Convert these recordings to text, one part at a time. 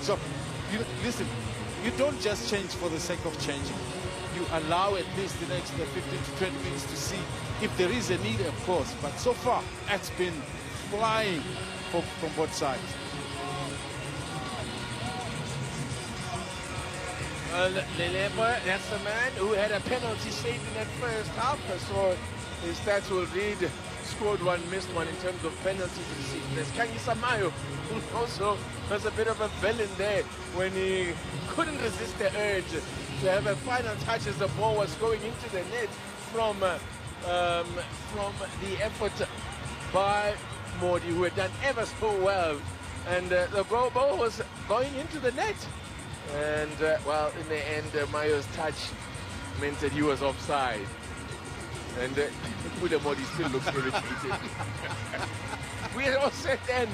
So, listen, you don't just change for the sake of changing. You allow at least the next 15 to 20 minutes to see if there is a need, of course. But so far, it's been flying from both sides. Well, Leleba, that's the man who had a penalty saved in that first half. So his stats will read, scored one, missed one in terms of penalties received. There's Kaizer, who also was a bit of a villain there when he couldn't resist the urge to have a final touch as the ball was going into the net from the effort by Mordi, who had done ever so well. And the ball was going into the net. And, well, in the end, Mayo's touch meant that he was offside. And Mordi still looks irritated. We had all said then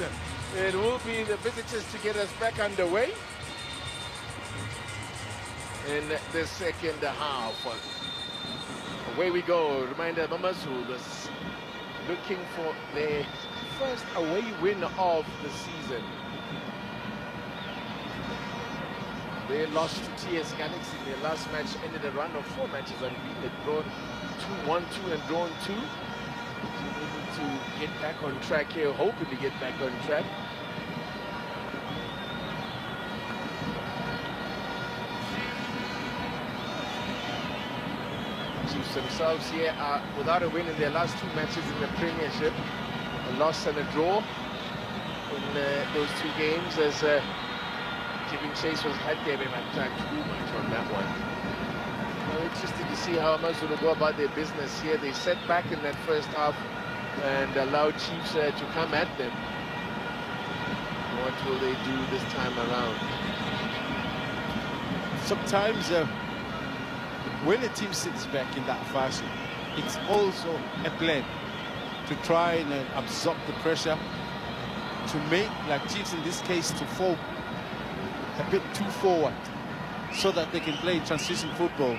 it will be the visitors to get us back underway in the second half. Away we go. Reminder, Amazulu is looking for their first away win of the season. They lost to TS Galaxy in their last match, ended a run of 4 matches unbeaten. They'd drawn 2-1-2 and drawn 2. So they need to get back on track here, hoping to get back on track. Chiefs themselves here are without a win in their last 2 matches in the Premiership. A loss and a draw in those 2 games, as giving chase was had there, but too much on that one. Well, interested to see how Amazulu go about their business here. They set back in that first half and allowed Chiefs to come at them. What will they do this time around? Sometimes when a team sits back in that fashion, it's also a plan to try and absorb the pressure, to make, like Chiefs in this case, to fall a bit too forward so that they can play transition football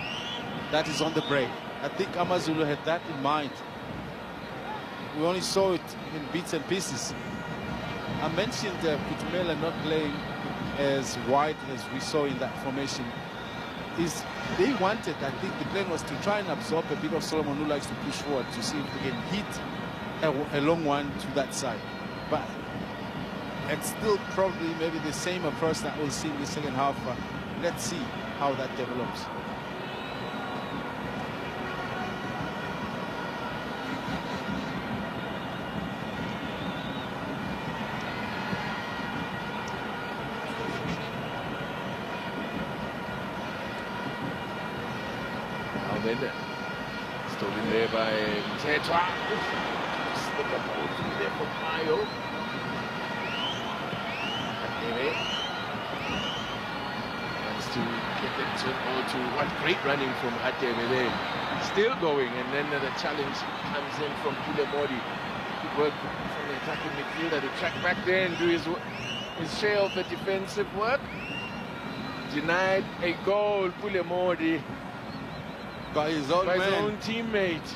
that is on the break. I think Amazulu had that in mind. We only saw it in bits and pieces. I mentioned Putumela not playing as wide as we saw in that formation. They wanted, I think the plan was to try and absorb a bit of Solomon, who likes to push forward, to see if they can hit a long one to that side. But it's still probably maybe the same approach that we'll see in the second half. Let's see how that develops. Now then, stolen there by Tetwa. Slip up through there for Mayo. Wants to get it to what great running from Hateme there. Still going, and then the challenge comes in from Pule Modi. Good work from the attacking midfielder to track back there and do his share of the defensive work. Denied a goal, Pule Modi, By his own teammate.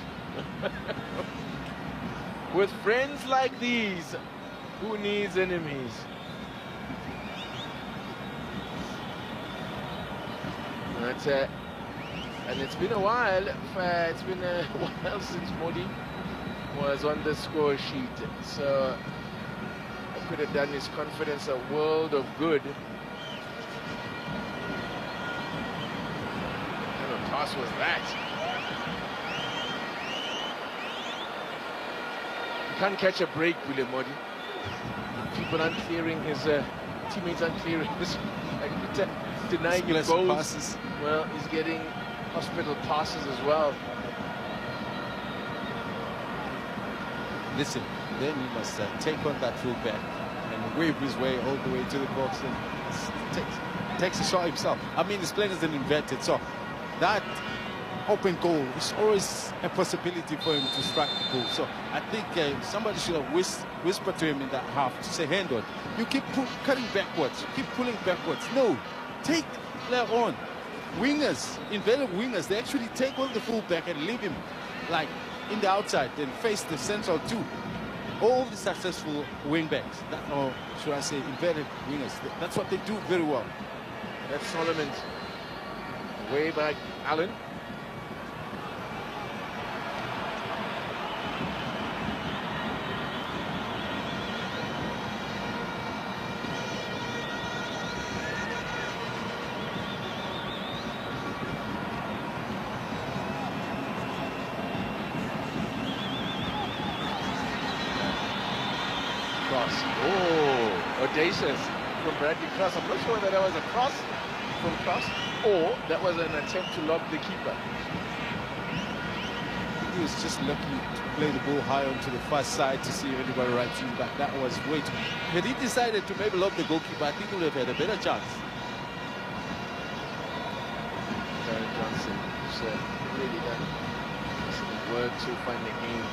With friends like these, who needs enemies? And it's been a while. It's been a while since Modi was on the score sheet. So it could have done his confidence a world of good. What kind of toss was that? You can't catch a break, William Modi. People aren't clearing his teammates aren't clearing his denying him goals. Passes. Well, he's getting hospital passes as well. Listen, then he must take on that full back and wave his way all the way to the box and takes a shot himself. I mean, he's playing as an inverted, so that open goal is always a possibility for him to strike the goal. So I think somebody should have whispered to him in that half to say, hand on. You keep cutting backwards, you keep pulling backwards. No, take player on. Wingers, inverted wingers, they actually take on the full back and leave him like in the outside, then face the central two. all the successful wingbacks, or should I say inverted wingers, that's what they do very well. That's Solomon's way back, Allen. Oh, audacious from Bradley Cross. I'm not sure whether that was a cross from Cross or that was an attempt to lob the keeper. He was just lucky to play the ball high onto the far side to see if anybody right to him back. That was way too. Had he decided to maybe lob the goalkeeper, I think he would have had a better chance. Darren Johnson has really done some work to find the game.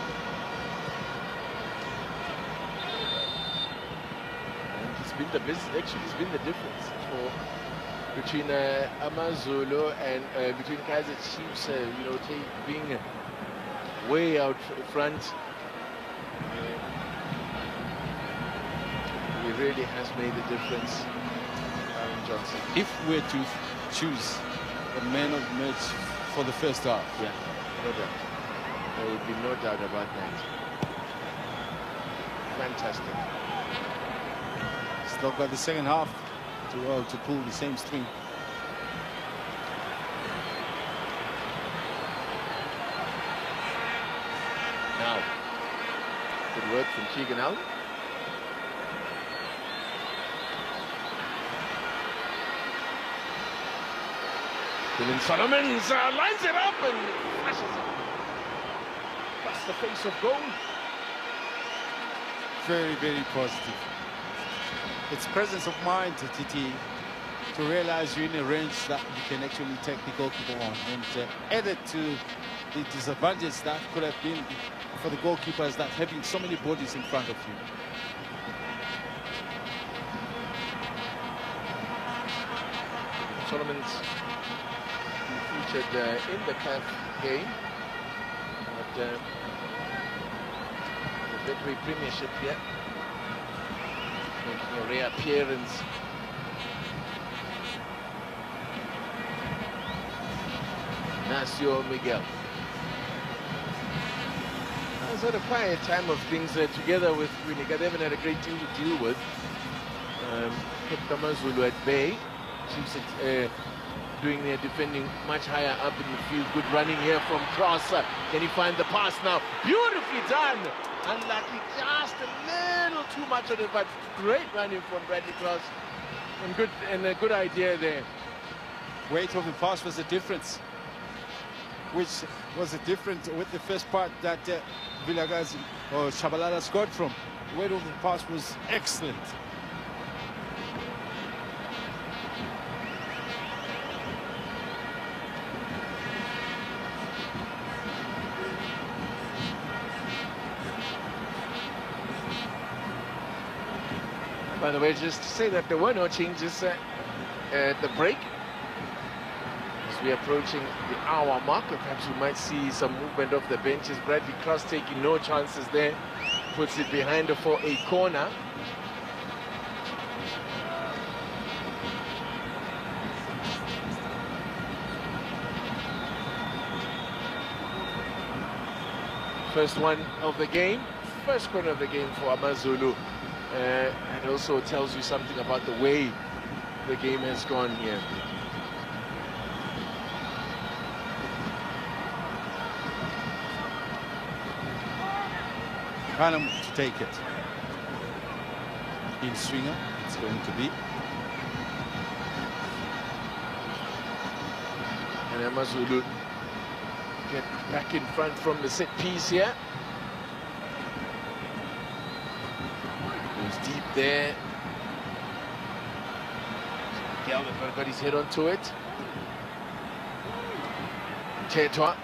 Been the actually it's been the difference between Amazulu and between Kaizer Chiefs, you know, being way out front. He really has made a difference, Aaron Johnson. If we're to choose a man of the match for the first half, yeah, no doubt, there would be no doubt about that. Fantastic. Still got the second half to pull the same string. Now, good work from Keegan Allen. Dylan Solomons lines it up and flashes it past the face of goal. Very, very positive. It's presence of mind to TT to realize you're in a range that you can actually take the goalkeeper on, and added to the disadvantage that could have been for the goalkeepers that having so many bodies in front of you. Solomon's featured in the CAF game at the Betway Premiership here. Making a reappearance. Nacio Miguel has had a quiet time of things together with Winnipeg. They haven't had a great deal to deal with. Kept Amazulu at bay. Chiefs doing their defending much higher up in the field. Good running here from Cross. Can he find the pass now? Beautifully done. Unlucky, just a little too much of it, but great running from Bradley Cross, and a good idea there. Weight of the pass was the difference, which was a difference with the first part that Vilagazi or Shabalala scored from. The weight of the pass was excellent. By the way, just to say that there were no changes at the break. As we're approaching the hour mark, perhaps we might see some movement off the benches. Bradley Cross taking no chances there. Puts it behind her for a corner. First one of the game. First corner of the game for Amazulu. It also tells you something about the way the game has gone here. Hanum to take it. In swinger, it's going to be. And Amazulu get back in front from the set piece here. Goes deep there. Miguel got his head onto it. Tetwa.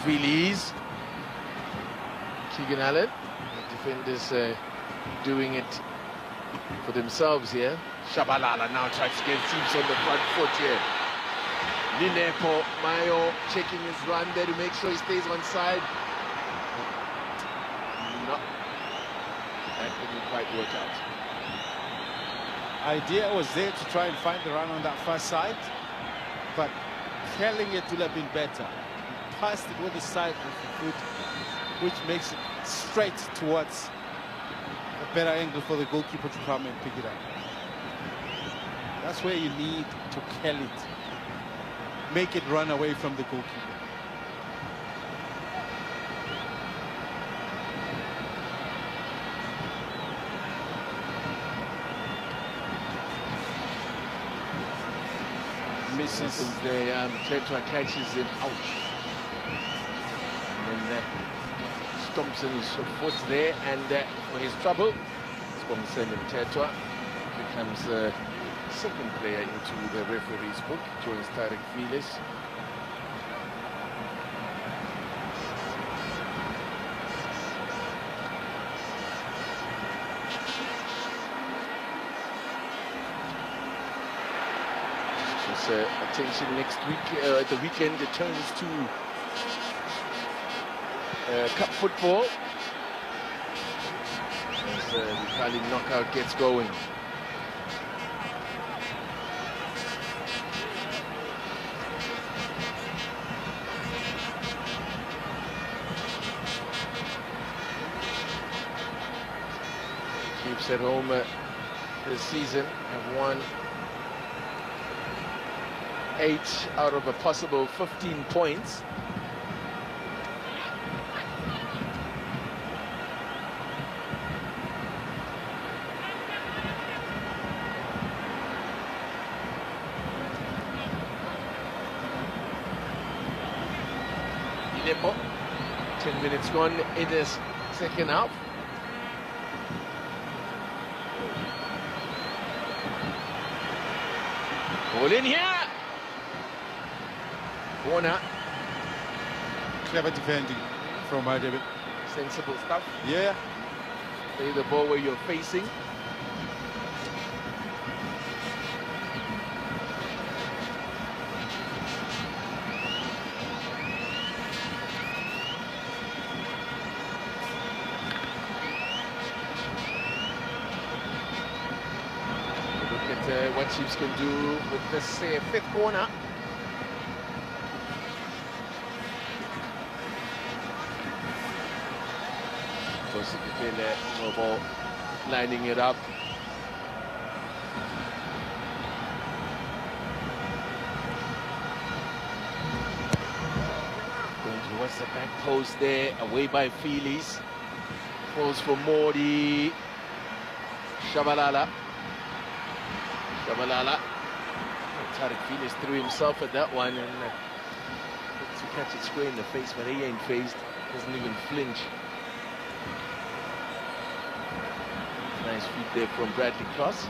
Phillies. Keegan Allen. The defenders doing it for themselves here. Shabalala now tries to get Seems on the front foot here. Lilepo, Mayo checking his run there to make sure he stays on side. No, that didn't quite work out. Idea was there to try and find the run on that far side, but curling it would have been better. He passed it with the side of the foot, which makes it straight towards a better angle for the goalkeeper to come and pick it up. That's where you need to curl it. Make it run away from the goalkeeper. Misses the Tetra catches him, ouch. And then stomps in his foot there, and for his trouble, Spongsen and Tetra becomes the second player into the referee's book, joins Tarek Filis. Attention next week, at the weekend it turns to cup football as the Kali knockout gets going. Chiefs at home this season have won 8 out of a possible 15 points. Ilepo, 10 minutes gone in this second half. Ball in here. Corner. Clever defending from David. Sensible stuff. Yeah. Play the ball where you're facing. Look at what Chiefs can do with this fifth corner. Ball lining it up. Going towards the back post there, away by Feelies. Falls for Mordi. Shabalala. Tarek Feelies threw himself at that one and to catch it square in the face, but he ain't phased, doesn't even flinch. Nice feed there from Bradley Cross.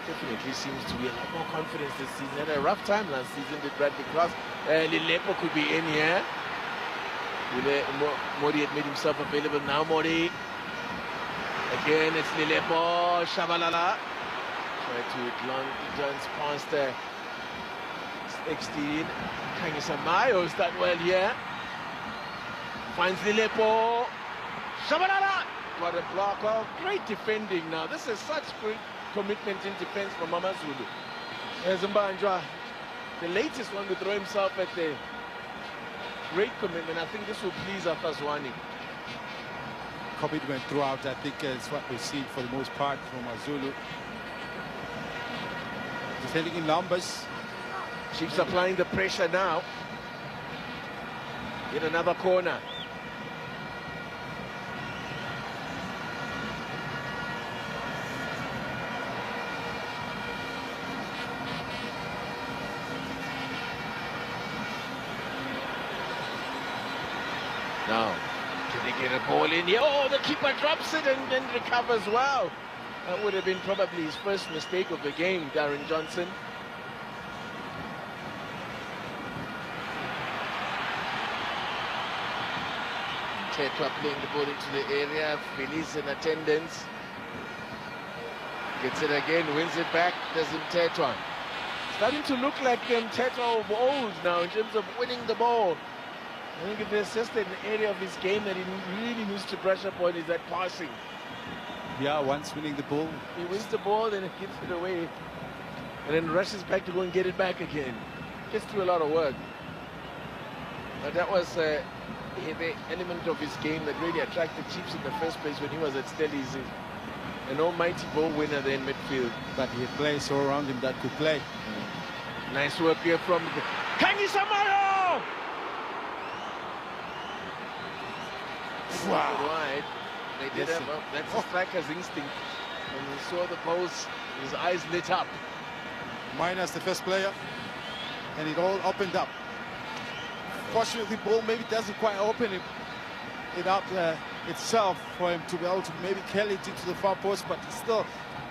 Definitely seems to be a lot more confidence this season. Had a rough time last season, did Bradley Cross. Lilepo could be in here. Modi had made himself available now. Modi. Again, it's Lilepo. Shabalala. Try to glance past 16. Kaizer Mayo's done well here. Finds Lilepo. Shabalala. What a block. Oh, great defending now. This is such great commitment in defense from Amazulu. Zimbanjwa, the latest one to throw himself at the great commitment. I think this will please Athazwani. Commitment throughout, I think is what we've seen for the most part from Amazulu. Defending in numbers. Chiefs applying the pressure now. In another corner. Now, can they get a ball in here? Oh, the keeper drops it and then recovers well. That would have been probably his first mistake of the game, Darren Johnson. Tetra playing the ball into the area. Feliz in attendance. Gets it again, wins it back. Doesn't Tetra. starting to look like them Teto of old now in terms of winning the ball. I think if there's just an area of his game that he really needs to brush up on is that passing. Yeah, once winning the ball. He wins the ball, then he gives it away, and then rushes back to go and get it back again. Gets through a lot of work. But that was the element of his game that really attracted Chiefs in the first place when he was at Stellies. An almighty ball winner there in midfield. But he had players all around him that could play. Nice work here from Kaizer. Wow. Right. They did Yes, have that's a striker's instinct. When he saw the post, his eyes lit up. Minus the first player, and it all opened up. Fortunately, the ball maybe doesn't quite open it up itself for him to be able to maybe carry it into the far post, but still,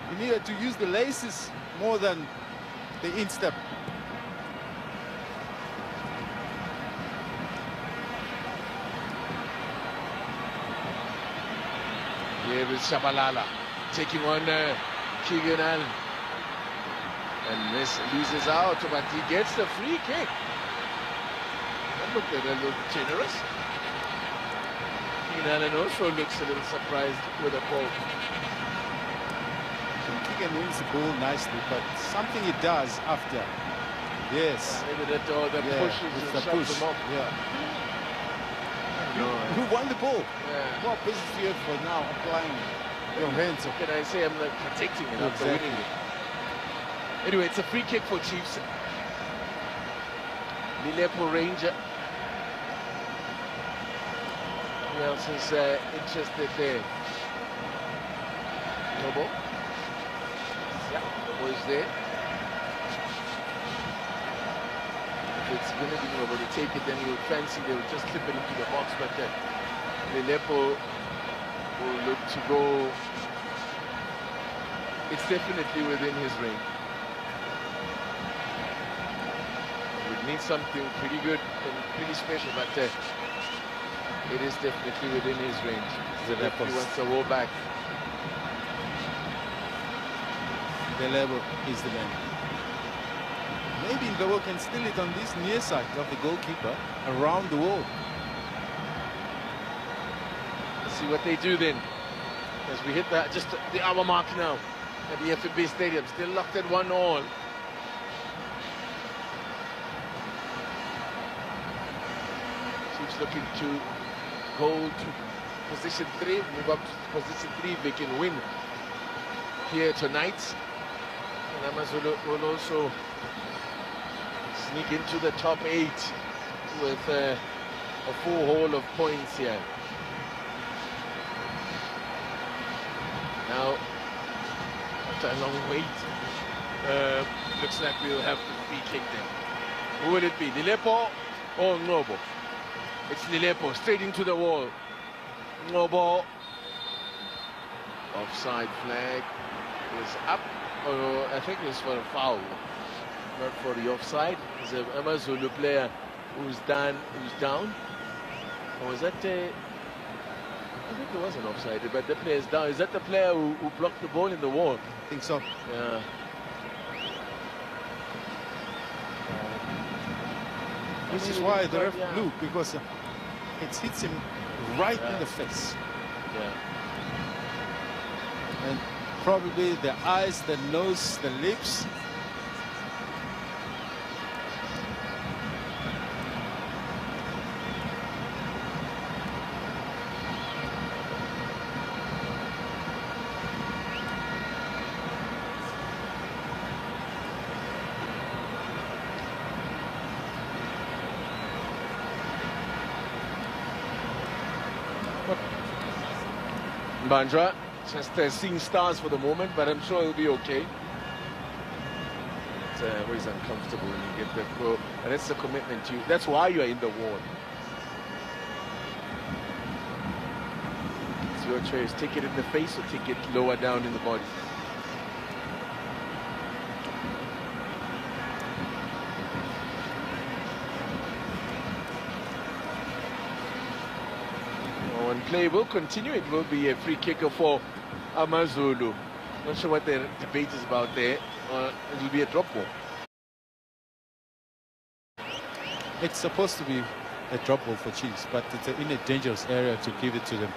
he needed to use the laces more than the instep. Here is Shabalala taking on Keegan Allen. And this loses out, but he gets the free kick. That looked a little generous. Keegan Allen also looks a little surprised with the ball. Keegan wins the ball nicely, but something he does after. Yes. Maybe that the pushes it's and the shoves push. him up. Yeah. No, Who won the ball? yeah. What business do you have for now applying your hands? What can I say? I'm like protecting it after Exactly. winning it. Anyway, it's a free kick for Chiefs. Lilepo Ranger. Who else is interested there? Nobo. Yeah, was there. If it's going to be Nobo to take it, then he would fancy they would just slip it into the box, but Lilepo will look to go. It's definitely within his range. Would need something pretty good and pretty special, but it is definitely within his range. He wants to roll back. The level is the man. Maybe Ngabo can steal it on this near side of the goalkeeper around the wall. Let's see what they do then. As we hit that just the hour mark now at the FNB Stadium, still locked at 1-1. Chiefs looking to go to position 3, move up to position 3 if they can win here tonight. And Amazulu will also sneak into the top 8 with a full haul of points here. Now, after a long wait, looks like we'll have the free kick then. Who will it be, Lilepo or Ngobo? It's Lilepo, straight into the wall. Ngobo. Offside flag is up. Oh, I think it's for a foul, not for the offside. It's an Amazulu player who's down. Or was that I think there was an offside, but the player's down. Is that the player who blocked the ball in the wall? I think so. Yeah. This is why the ref blew, because it hits him right in the face. Yeah. And probably the eyes, the nose, the lips. Bandra just seeing stars for the moment, but I'm sure he'll be okay. It's always uncomfortable when you get that throw, and that's the commitment to you. That's why you are in the ward. It's your choice. Take it in the face or take it lower down in the body. Play will continue. It will be a free kicker for Amazulu. Not sure what the debate is about there. It will be a drop ball. It's supposed to be a drop ball for Chiefs, but it's in a dangerous area to give it to them.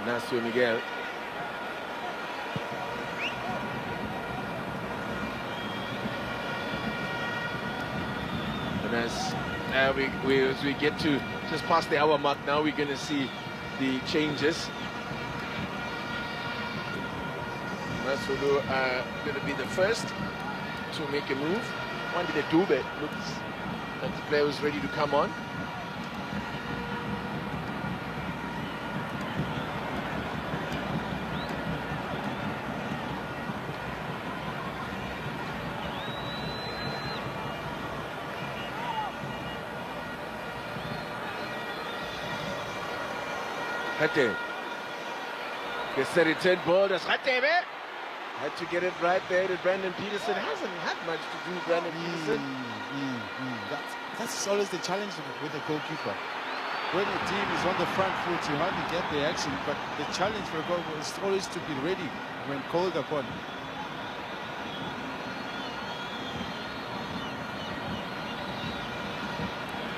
Ignacio Miguel. And as we get to just past the hour mark now, we're going to see the changes. Amazulu are going to be the first to make a move. One did a Dube. Looks like the player was ready to come on. Hate. Gets the return ball. That's Hate. Had to get it right there to Brandon Peterson. Hasn't had much to do, Brandon Peterson. That's always the challenge with the goalkeeper. When the team is on the front foot, you hardly get the action, but the challenge for a goalkeeper is always to be ready when called upon.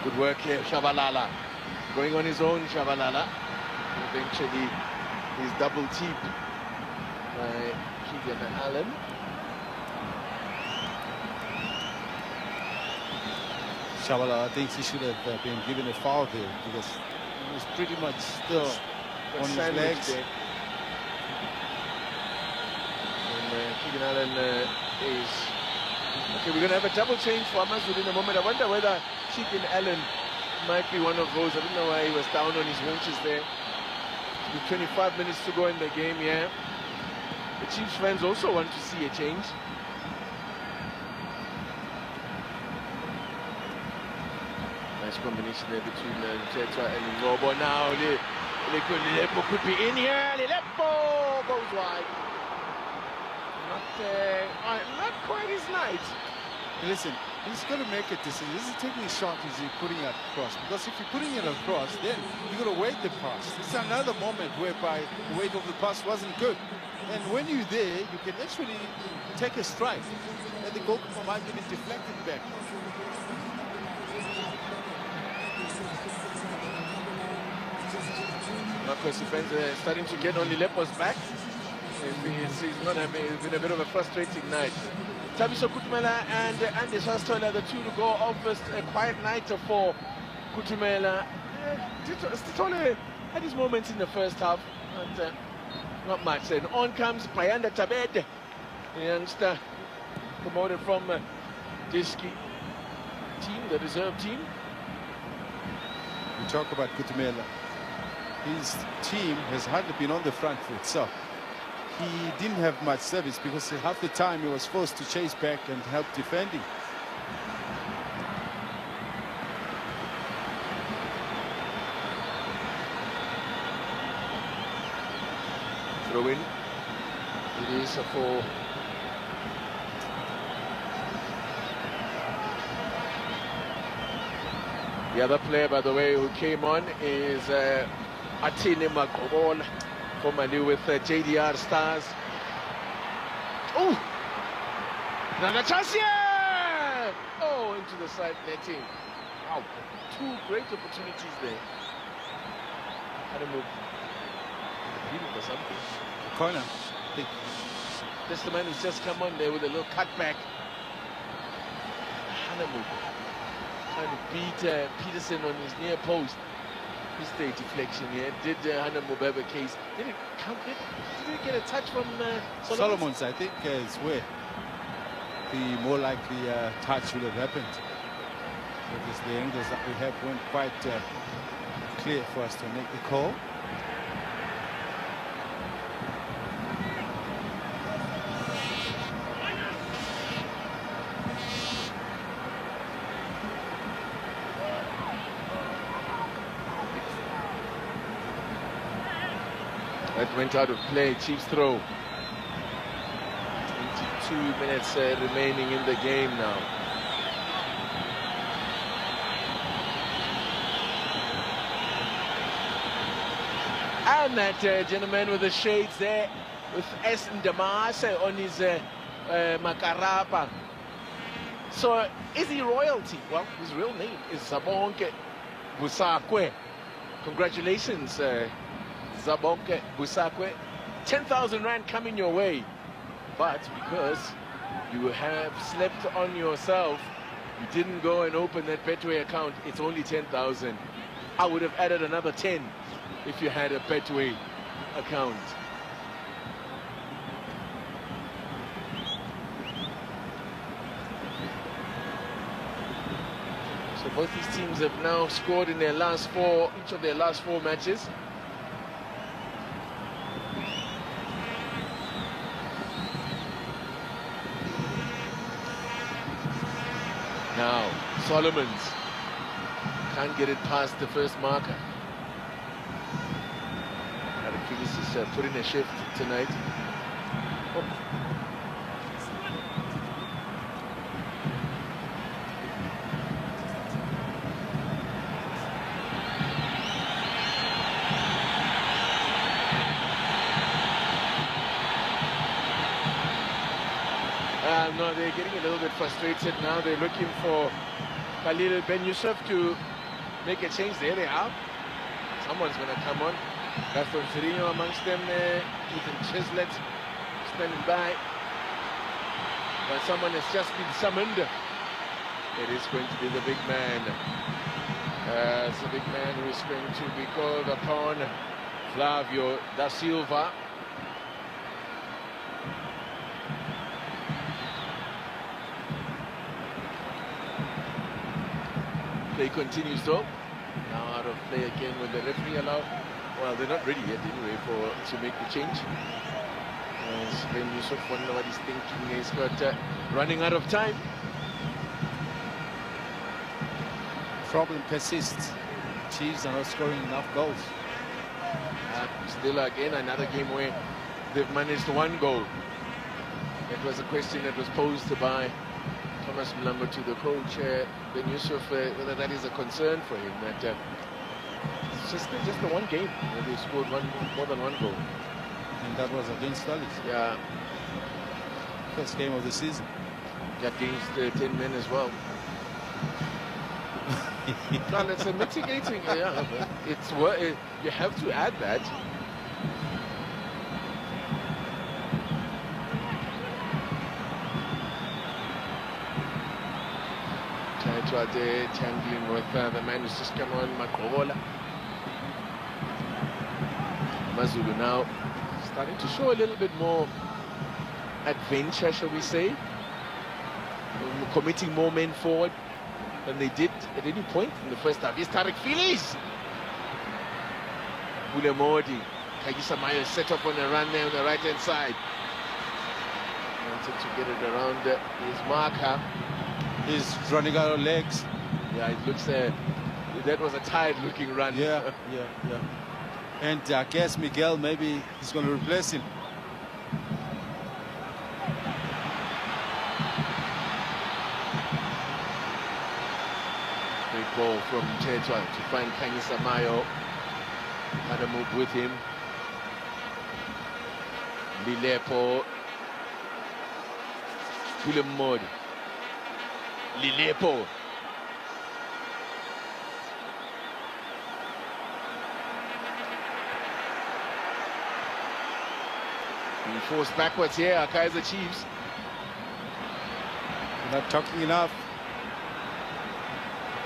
Good work here, Shabalala. Going on his own, Shabalala. Eventually, he's double teamed by Keegan Allen. Shabalala thinks he should have been given a foul there because he was pretty much still on his legs. There. And Keegan Allen is... Okay, we're going to have a double change for Amazulu in a moment. I wonder whether Keegan Allen might be one of those. I don't know why he was down on his haunches there. With 25 minutes to go in the game, yeah. The Chiefs fans also want to see a change. Nice combination there between Tetwa and Ngobo. Now, Lepo could be in here. Lepo goes wide. Not quite his night. Listen, he's going to make a decision. This is taking a shot, is he putting it across? Because if you're putting it across, then you're going to weight the pass. It's another moment whereby the weight of the pass wasn't good. And when you're there, you can actually take a strike. And the goalkeeper might even deflect it back. Marcos defense starting to get on Lepo's back. He's not having, it's been a bit of a frustrating night. Tabiso Kutumela and Andy Sastola, the two to go off first. A quiet night for Kutumela. Stitole had his moments in the first half, but not much. And on comes Payanda Tabed, the youngster promoted from Diski team, the reserve team. We talk about Kutumela. His team has hardly been on the front foot, so he didn't have much service because half the time he was forced to chase back and help defending. Throw in. It is for the other player, by the way, who came on is Atine Makobola, formerly with JDR Stars. Oh! Another chance here! Oh, into the side netting. Wow, two great opportunities there. Had to move. Competing for something. Corner. That's the man who's just come on there with a little cutback. Hanamu trying to beat Peterson on his near post. Missed the deflection here. Did Hanamu have a case? Did it get a touch from Solomon's? I think is where the more likely touch would have happened. Because the angles that we have weren't quite clear for us to make the call. That went out of play. Chiefs throw. 22 minutes remaining in the game now. And that gentleman with the shades there, with S and Damas on his Makarapa. So, is he royalty? Well, his real name is Zabonke Busakwe. Congratulations, Zabonke Busakwe. 10,000 Rand coming your way. But because you have slept on yourself, you didn't go and open that Betway account, it's only 10,000. I would have added another 10 if you had a Betway account. So both these teams have now scored in their last four, each of their last four matches. Now, Solomons can't get it past the first marker. Phyllis is putting a shift tonight. Oh. No, they're getting a little bit frustrated now. They're looking for Khalil Ben Yusuf to make a change. There they are. Someone's going to come on. Gaston Serino amongst them there. Ethan Chislett standing by. But someone has just been summoned. It is going to be the big man. It's the big man who is going to be called upon, Flavio da Silva. Play continues though. Now out of play again with the referee allowed. Well, they're not ready yet anyway to make the change. As Ben Yusuf, wonder what he's thinking. He's got running out of time. Problem persists. Chiefs are not scoring enough goals. Still again another game where they've managed one goal. It was a question that was posed by Thomas Mlambo to the coach, Ben Yusuf, whether that is a concern for him, that it's just the one game where they scored more than one goal. And that was against Dallas. Yeah. First game of the season. Against 10 men as well. Well, it's a mitigating, yeah, but it's you have to add that. There tangling with the man who's just come on, Makovola. Amazulu now starting to show a little bit more adventure, shall we say, committing more men forward than they did at any point in the first half. Here's Tarek Phillips. Bulemodi. Kaizer Mayo set up on a run there on the right hand side. Wanted to get it around his marker. He's running out of legs. Yeah, it looks that was a tired-looking run. Yeah. And I guess Miguel, maybe he's going to replace him. Great ball from Tetwa to find Kaizer Mayo. Had a move with him. Lilepo. Bulemodi. Lilepo. Being forced backwards here, our Kaizer Chiefs. We're not talking enough.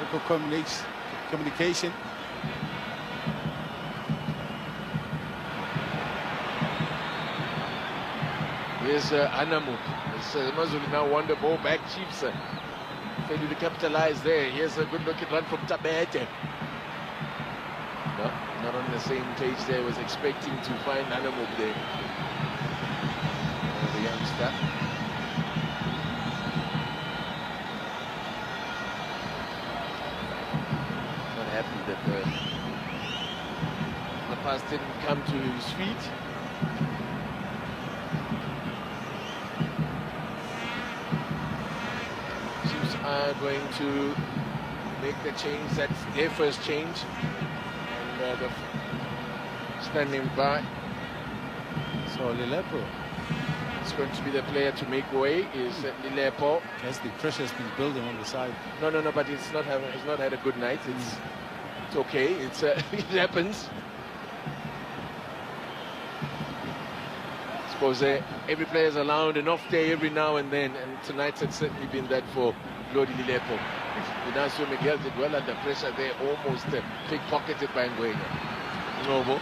Local communication. Here's Anamuk. Amazulu now won the ball back. Chiefs failure to capitalize there. Here's a good looking run from Tabete. No, not on the same page there. Was expecting to find Anamuk there. The youngster. Not happy that the pass didn't come to his feet. Are going to make the change. That's their first change. And standing by. So Lilepo. It's going to be the player to make way is Lilepo. Yes, the pressure has been building on the side. No, but he's not had a good night. It's okay. It's it happens. I suppose every player is allowed an off day every now and then, and tonight's had certainly been that for Lodi Lilepo. Ignacio Miguel did well under pressure there, almost pickpocketed by Nguena. Novo.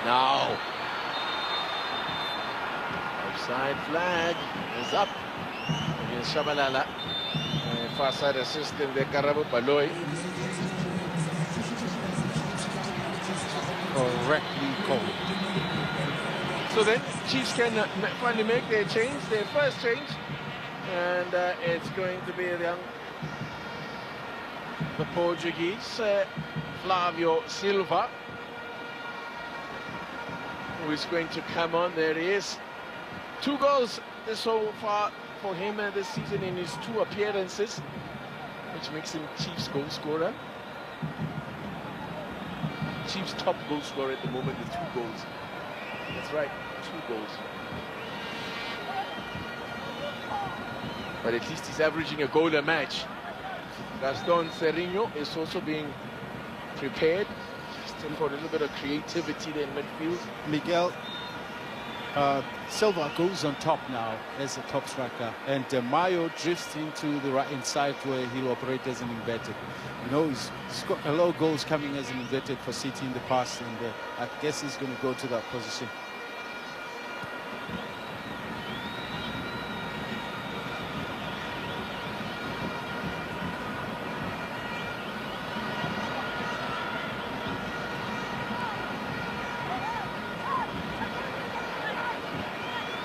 Now, offside flag is up against Shabalala. Far side assistant there, Karabo Baloy. Correctly called. So then, Chiefs can finally make their change, their first change, and it's going to be the Portuguese, Flavio Silva, who is going to come on. There he is. 2 goals so far for him this season in his 2 appearances, which makes him Chiefs goal scorer. Chiefs top goal scorer at the moment with 2 goals. That's right, 2 goals. But at least he's averaging a goal a match. Gaston Serrinho is also being prepared for a little bit of creativity there in midfield. Miguel Silva goes on top now as a top striker, and Mayo drifts into the right hand side where he'll operate as an inverted. You know, he's got a lot of goals coming as an inverted for City in the past, and I guess he's going to go to that position.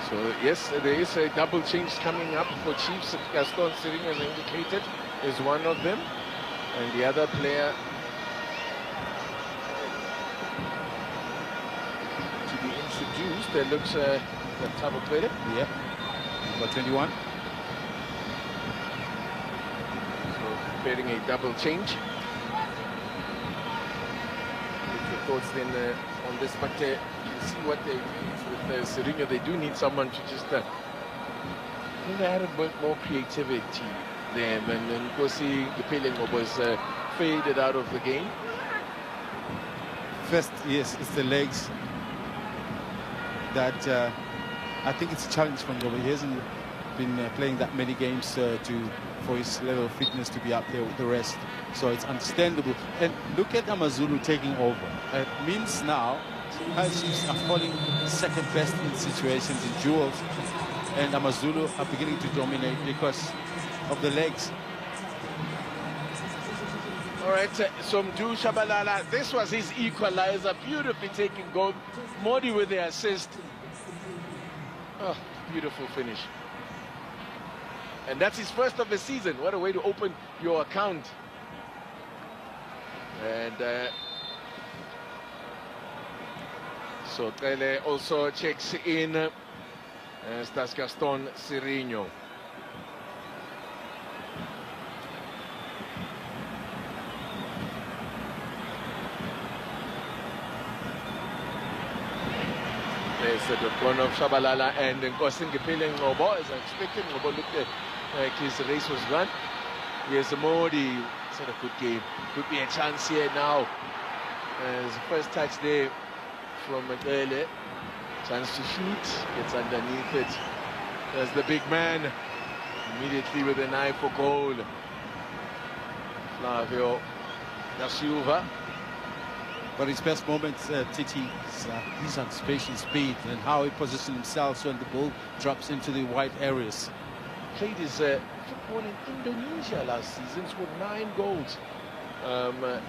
So yes, there is a double change coming up for Chiefs. Gaston Serrinho, as indicated, is one of them, and the other player to be introduced, there looks the Tabo player. Yeah, number 21. So preparing a double change. Get your thoughts then on this, but you see what they need with Serrinho. They do need someone to just add a bit more creativity there, and Nkosi Gipeleng was faded out of the game. First, yes, it's the legs that I think it's a challenge for him. He hasn't been playing that many games for his level of fitness to be up there with the rest. So it's understandable. And look at Amazulu taking over. It means now Chiefs are falling second best in situations, in duels, and Amazulu are beginning to dominate because of the legs. All right, Somdu Shabalala, this was his equalizer, beautifully taken goal. Modi with the assist. Oh, beautiful finish. And that's his first of the season. What a way to open your account. And so Tele also checks in, as does Gaston Serrinho. There's the corner of Shabalala and Nkosi Gipeleng Ngobo. As I expected, Ngobo looked like his race was run. Here's Modi. It's not a good game. Could be a chance here now. As the first touch there from Miguel. Chance to shoot. Gets underneath it. There's the big man. Immediately with an eye for goal. Flavio da Silva. But his best moments, Titi, he's on spatial speed and how he positions himself when the ball drops into the wide areas. Played his football in Indonesia last season, scored 9 goals. And then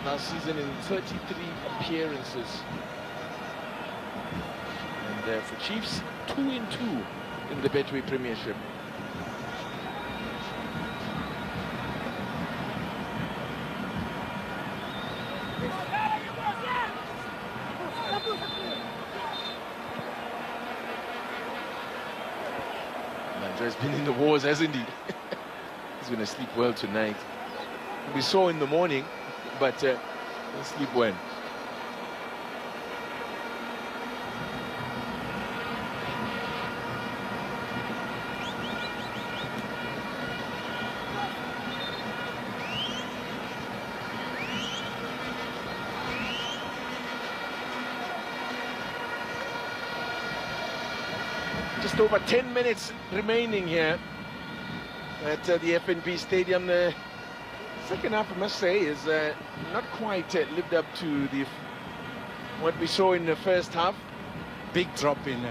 last season in 33 appearances. And for Chiefs, 2-2 in the Betway Premiership. Kaizer has been in the wars, hasn't he? He's going to sleep well tonight. We saw in the morning, but he'll sleep well. Just over 10 minutes remaining here at the FNB Stadium. The second half, I must say, is not quite lived up to what we saw in the first half. Big drop in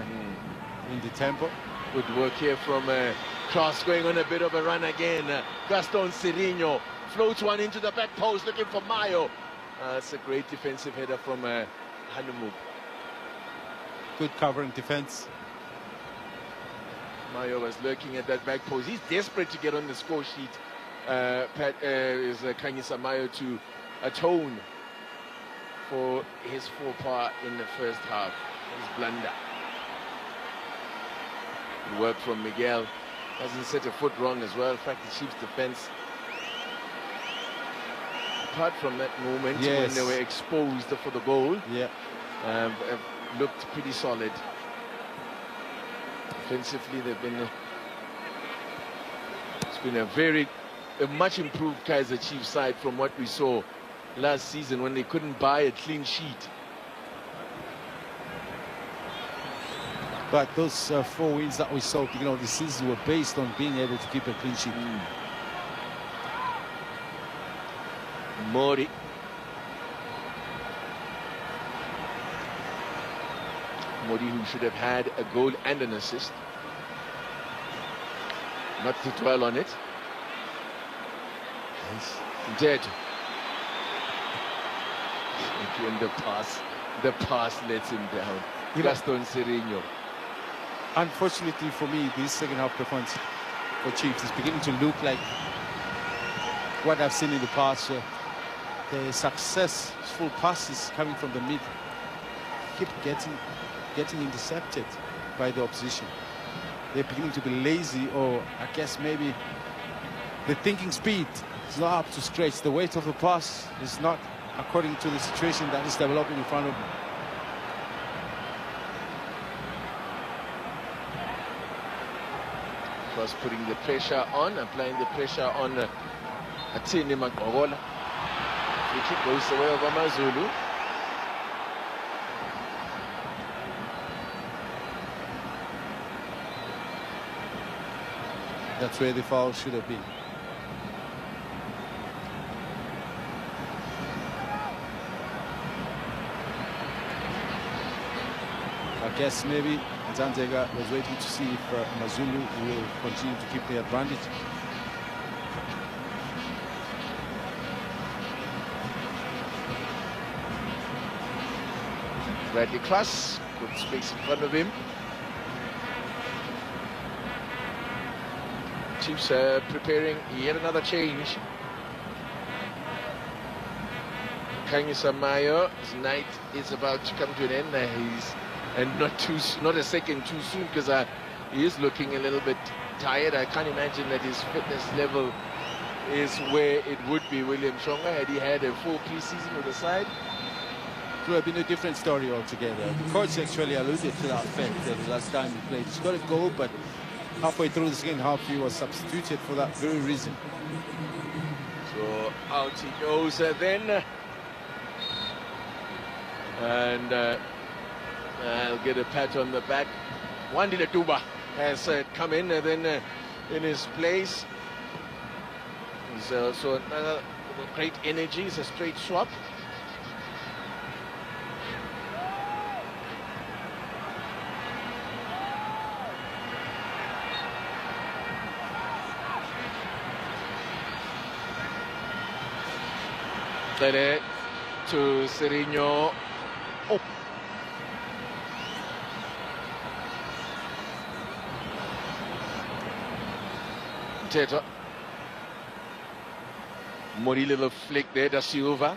the tempo. Good work here from Cross, going on a bit of a run again. Gaston Sirino floats one into the back post, looking for Mayo. That's a great defensive header from Hanumu. Good covering defense. Mayo was lurking at that back post. He's desperate to get on the score sheet. Kaizer Mayo to atone for his faux pas in the first half. His blunder. Good work from Miguel. Hasn't set a foot wrong as well. In fact, the Chiefs' defense, apart from that moment when they were exposed for the goal, have looked pretty solid. Offensively, it's been a much improved Kaizer Chiefs side from what we saw last season when they couldn't buy a clean sheet. But those 4 wins that we saw at the beginning of the season were based on being able to keep a clean sheet. Mori. Mori, who should have had a goal and an assist. Not to dwell on it. Dead. And the pass lets him down. Gaston Sirino. Unfortunately for me, this second half performance for Chiefs is beginning to look like what I've seen in the past. The successful passes coming from the mid keep getting intercepted by the opposition. They're beginning to be lazy, or I guess maybe the thinking speed is not up to scratch. The weight of the pass is not according to the situation that is developing in front of them. Was putting the pressure on, applying the pressure on Atini Magogola. Free kick goes the way of Amazulu. That's where the foul should have been. I guess maybe Zanzega was waiting to see if Amazulu will continue to keep the advantage. Bradley Klass, good space in front of him. Chiefs preparing yet another change. Kaizer Mayo's night is about to come to an end. Not a second too soon, because he is looking a little bit tired. I can't imagine that his fitness level is where it would be. William Shonga, had he had a full pre-season with the side, it would have been a different story altogether. The coach actually alluded to that fact that the last time he played, he scored a goal, but halfway through the second half he was substituted for that very reason. So out he goes then. And I'll get a pat on the back. Wandile Duba has come in, and then in his place is also another great energy. It's a straight swap. Tere to Sirino. Oh. Teta. Mori, little flick there, Da Silva.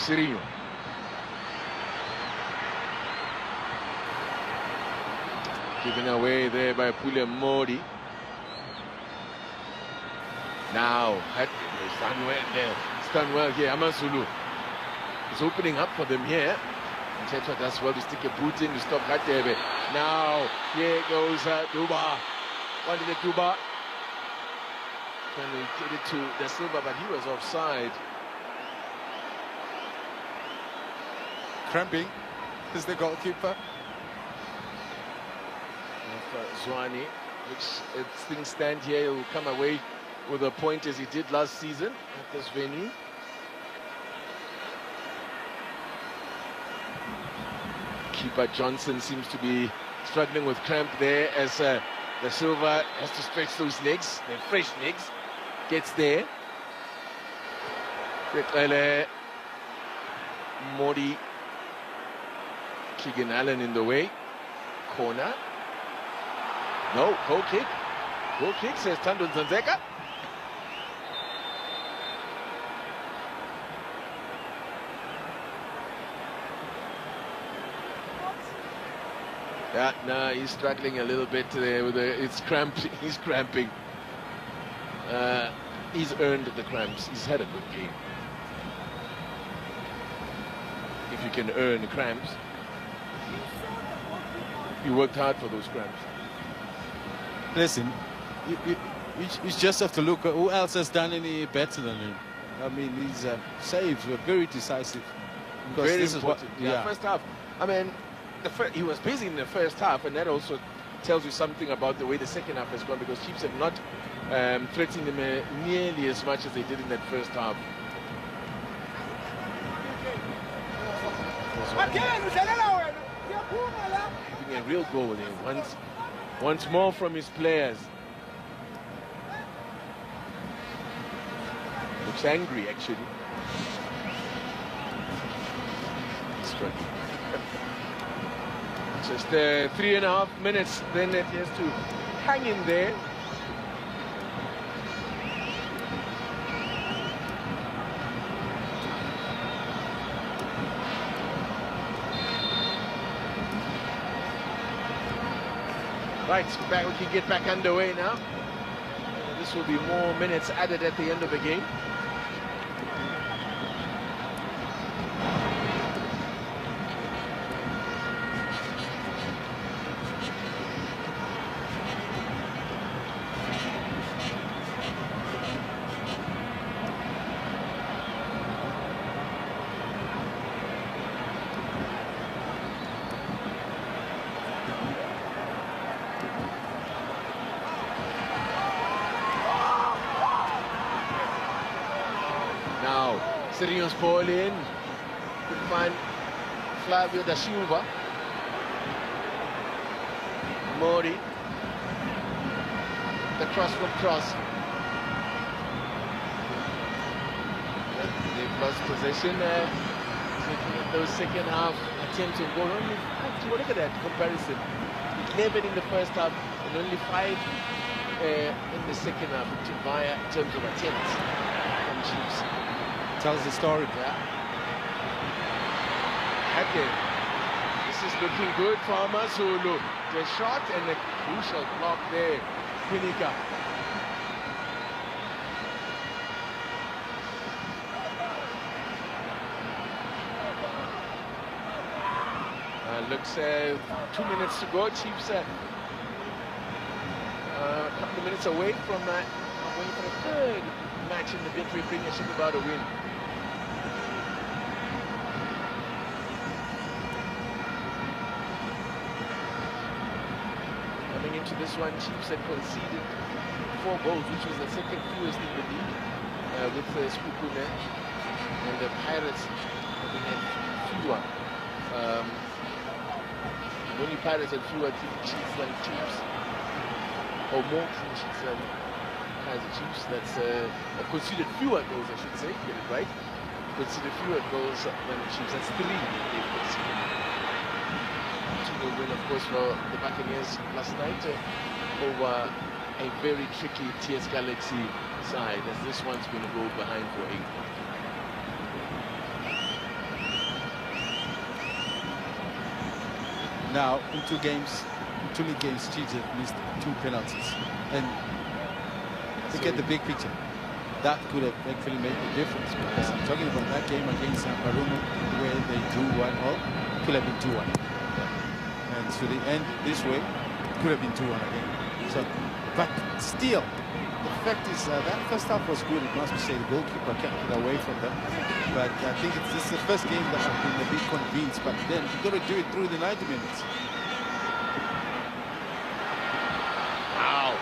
Sirinho. Given away there by Pule Modi. Now, he's done well there. He's done well here. Amazulu is opening up for them here. Tetra does well to stick a boot in to stop Hatebe. Now, here goes Duba. Wanted it Duba. Trying to get it to Da Silva, but he was offside. Cramping is the goalkeeper. Zwane, which as things stand here, he will come away with a point as he did last season at this venue. Keeper Johnson seems to be struggling with cramp there as Da Silva has to stretch those legs. They're fresh legs. Gets there. Modi. Keegan Allen in the way. Corner. No, goal kick. Goal kick, says Tando Nzanzeka. Yeah, no, he's struggling a little bit there with it's cramped. He's cramping. He's earned the cramps. He's had a good game. If you can earn cramps, you worked hard for those cramps. Listen, you just have to look at who else has done any better than him. I mean, his saves were very decisive. Very important. Yeah, first half. I mean, he was busy in the first half, and that also tells you something about the way the second half has gone, because Chiefs have not threatened them nearly as much as they did in that first half. Having a real goal there. Wants more from his players. Looks angry, actually. Just 3.5 minutes, then it has to hang in there. Right, we can get back underway now. This will be more minutes added at the end of the game. Sirinho's ball in. Could find Flavio da Silva. Mori. The cross from Cross. They've lost possession. Those second half attempts on goal. Only, look at that comparison. 11 in the first half and only 5 in the second half in terms of attempts from Chiefs. Tells the story. Yeah. Again, this is looking good for Amazulu. The shot and the crucial block there. Pinika. Looks 2 minutes to go. Chiefs a couple of minutes away from waiting for the third match in the Victory Premiership about a win. Coming into this one, Chiefs had conceded 4 goals, which was the second fewest in the league, with Skupune, and the Pirates having had fewer. Only Pirates had fewer clean sheets than Chiefs, or more clean sheets than Kaizer Chiefs. That's conceded fewer goals, I should say, get it right. Conceded fewer goals than the Chiefs. That's 3 they've conceded. 2-0 win, of course, for the Buccaneers last night over a very tricky TS Galaxy side, as this one's going to go behind for 8. Now, in 2 games, in 2 league games, Chiefs have missed 2 penalties. And to get the big picture, that could have actually made the difference. Because I'm talking about that game against Amazulu, where they drew 1-0, could have been 2-1. And so they end this way, could have been 2-1 again. So, but still, the fact is that first half was good. It must be said, the goalkeeper kept it away from them. But I think this is the first game that I've been a bit convinced. But then you've got to do it through the 90 minutes. Wow.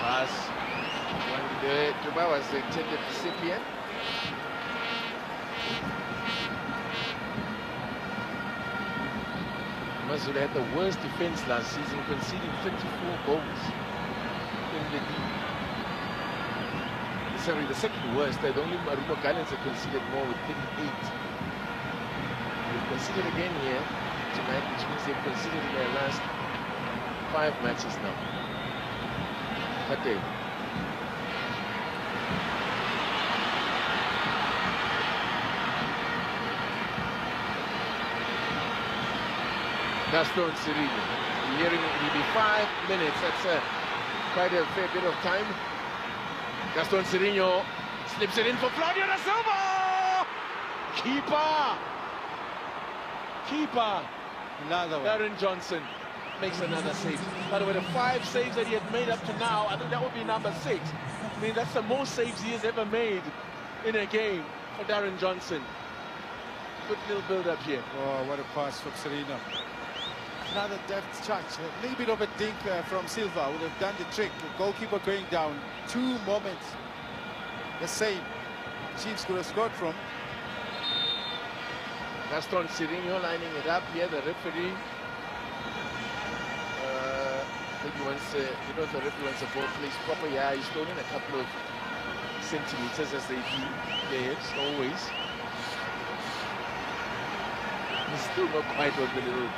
Pass. Dubai was the intended recipient. Amazulu had the worst defense last season, conceding 34 goals in the league. Sorry, the second worst. The only Marumo Gallants have conceded more with 38. They've conceded again here tonight, which means they've conceded in their last 5 matches now. But they. Gaston Cirino. Hearing it will be 5 minutes. That's quite a fair bit of time. Gaston Cirino slips it in for Claudio da Silva. Keeper. Another one. Darren Johnson makes another save. By the way, the 5 saves that he had made up to now, I think that would be number 6. I mean, that's the most saves he has ever made in a game for Darren Johnson. Good little build-up here. Oh, what a pass from Cirino. Another deft touch. A little bit of a dink from Silva would have done the trick. The goalkeeper going down. 2 moments. The same. Chiefs could have scored from. Gaston Cirino lining it up here. The referee. I think he wants, the referee wants the ball placed proper. Yeah, he's thrown in a couple of centimeters as they do players, always. He's still not quite on the little.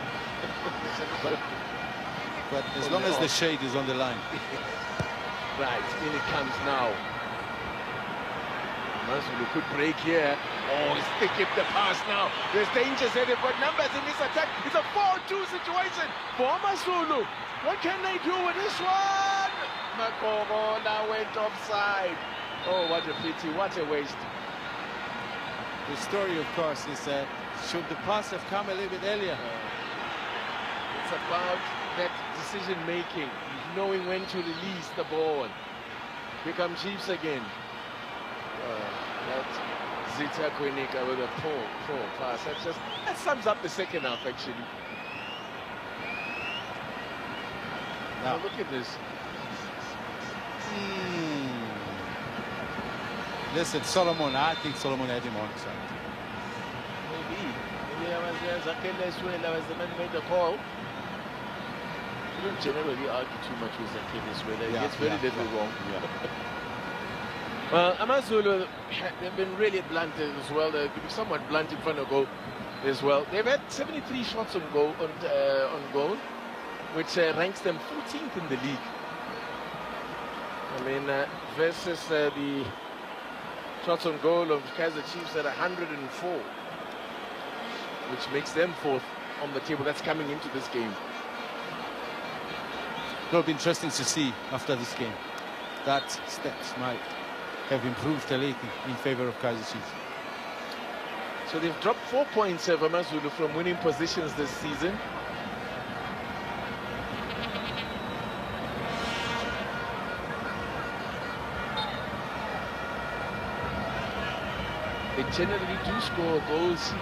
but as long as the shade is on the line. Right, in it comes now. Amazulu could break here. Oh, he's picking the pass now. There's dangers here. They've got numbers in this attack. It's a 4-2 situation for Amazulu. What can they do with this one? Makovo now went offside. Oh, what a pity. What a waste. The story, of course, is should the pass have come a little bit earlier? It's about that decision-making, knowing when to release the ball. Become Chiefs again. That Zita Kwenika with a poor pass. That sums up the second half, actually. Now look at this. Listen, Solomon, I think Solomon had him on his side. Maybe that was that was the man who made the call. You don't generally argue too much with Zakele Swela. He gets very little wrong. Well, Amazulu, they've been really blunt as well. They've been somewhat blunt in front of goal as well. They've had 73 shots on goal, which ranks them 14th in the league. I mean, versus the shots on goal of Kaizer Chiefs at 104, which makes them 4th on the table. That's coming into this game. It'll be interesting to see after this game. That stats might have improved a little in favor of Kaizer Chiefs. So they've dropped 4 points for Amazulu from winning positions this season. They generally do score goals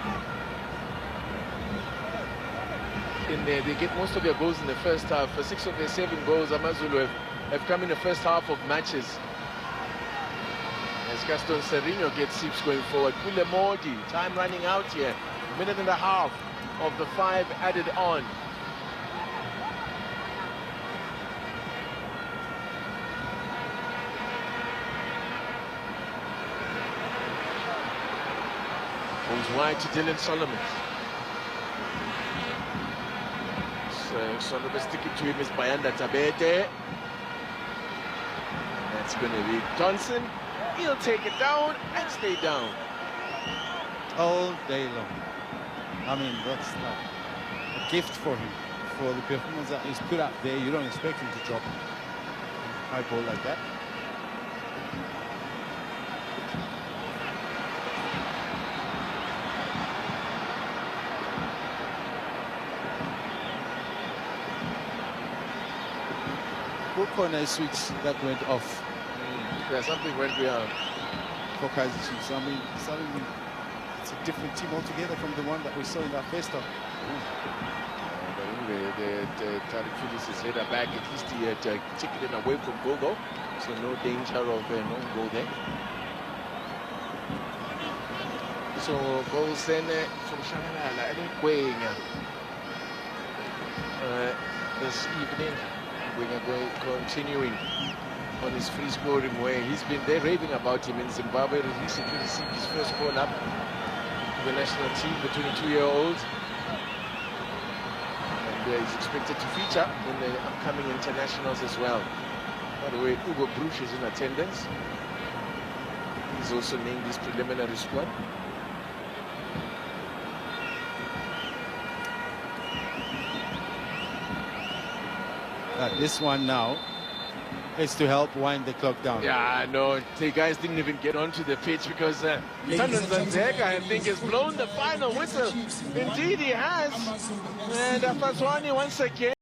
in there. They get most of their goals in the first half. For 6 of their 7 goals, Amazulu have come in the first half of matches. As Gaston Cirino gets Chiefs going forward. Pule Modi, time running out here. 1.5 minutes of the 5 added on. Goes wide to Dylan Solomon. So Solomon sticking to him is Bayanda Tabete. That's going to be Johnson. He'll take it down and stay down. All day long. I mean, that's like a gift for him, for the performance that he's put out there. You don't expect him to drop a high ball like that. Good corner switch that went off. Yeah, something went wrong For Kaizer Chiefs. I mean, suddenly it's a different team altogether from the one that we saw in that first half. But anyway, Tariq Phillips is header back. At least he had taken it away from goal though, so no danger of no goal there. So goals then from Shangalala and Gwenya this evening. Gwenya continuing on his free scoring way. He's been there raving about him in Zimbabwe. He recently received his first call up to the national team, the 22-year-old. And he's expected to feature in the upcoming internationals as well. By the way, Ugo Bruch is in attendance. He's also named his preliminary squad. This one now is to help wind the clock down. Yeah, no, the guys didn't even get onto the pitch because Tandon Zanzeka, I think, has blown the final whistle. Indeed, he has. And Afaswani once again.